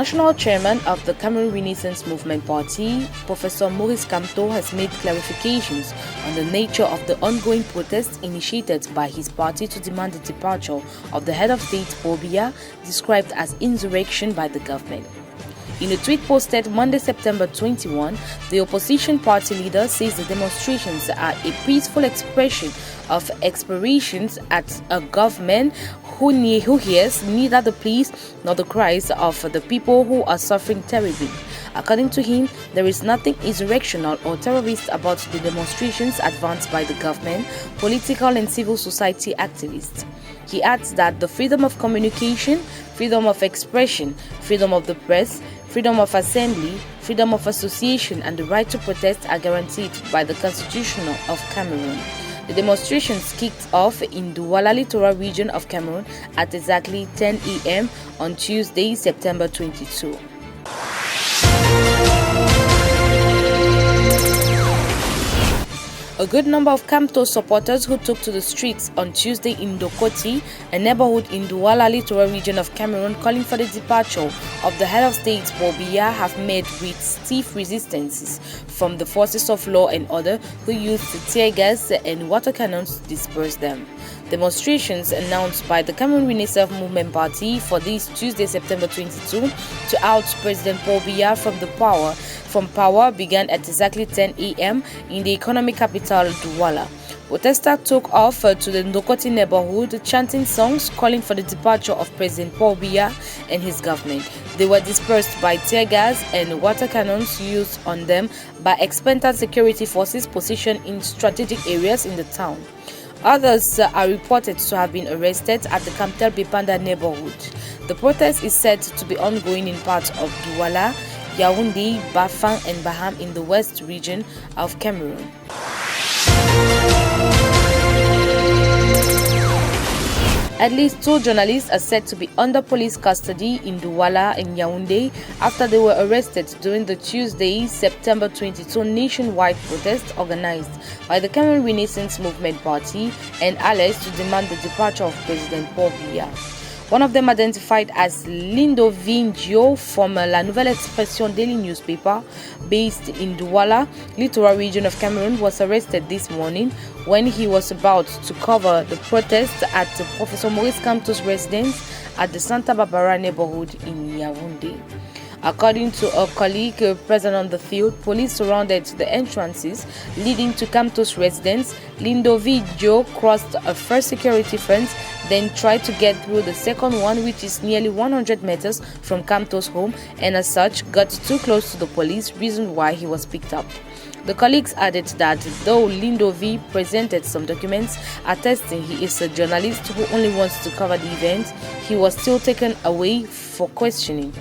national chairman of the Cameroon Renaissance Movement Party, Professor Maurice Kamto, has made clarifications on the nature of the ongoing protests initiated by his party to demand the departure of the head of state, Paul Biya, described as insurrection by the government. In a tweet posted Monday, September 21, the opposition party leader says the demonstrations are a peaceful expression of aspirations at a government who hears neither the pleas nor the cries of the people who are suffering terribly. According to him, there is nothing insurrectional or terrorist about the demonstrations advanced by the government, political and civil society activists. He adds that the freedom of communication, freedom of expression, freedom of the press, freedom of assembly, freedom of association, and the right to protest are guaranteed by the Constitution of Cameroon. The demonstrations kicked off in the Douala littoral region of Cameroon at exactly 10 a.m. on Tuesday, September 22. A good number of Kamto supporters who took to the streets on Tuesday in Dokoti, a neighborhood in the Douala littoral region of Cameroon, calling for the departure of the head of state, Paul Biya, have met with stiff resistances from the forces of law and order, who used tear gas and water cannons to disperse them. Demonstrations announced by the Cameroon Renaissance Movement Party for this Tuesday, September 22, to oust President Paul Biya from power began at exactly 10 a.m. in the economic capital, Douala. Protesters took off to the Ndokoti neighborhood, chanting songs calling for the departure of President Paul Biya and his government. They were dispersed by tear gas and water cannons used on them by expectant security forces positioned in strategic areas in the town. Others are reported to have been arrested at the Kamtel Bipanda neighborhood. The protest is said to be ongoing in parts of Douala, Yaoundé, Bafang, and Baham in the west region of Cameroon. At least 2 journalists are said to be under police custody in Douala and Yaoundé after they were arrested during the Tuesday, September 22 nationwide protest organized by the Cameroon Renaissance Movement Party and allies to demand the departure of President Paul Biya. One of them, identified as Lindo Vingio from La Nouvelle Expression daily newspaper based in Douala, littoral region of Cameroon, was arrested this morning when he was about to cover the protest at Professor Maurice Kamto's residence at the Santa Barbara neighborhood in Yaoundé. According to a colleague present on the field, police surrounded the entrances leading to Kamto's residence. Lindo Vingio crossed a first security fence, then tried to get through the second one, which is nearly 100 meters from Kamto's home, and as such got too close to the police, reason why he was picked up. The colleagues added that though Lindo V presented some documents attesting he is a journalist who only wants to cover the event, he was still taken away for questioning.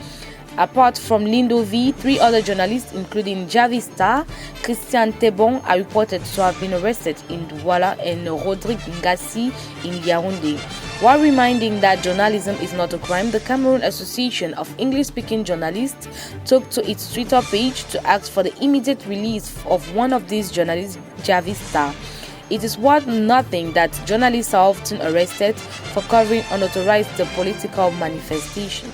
Apart from Lindo V, 3 other journalists, including Javi Star, Christian Tebon, are reported to have been arrested in Douala, and Rodrigue Ngassi in Yaoundé. While reminding that journalism is not a crime, the Cameroon Association of English-Speaking Journalists took to its Twitter page to ask for the immediate release of one of these journalists, Javi Star. It is worth noting that journalists are often arrested for covering unauthorized political manifestation.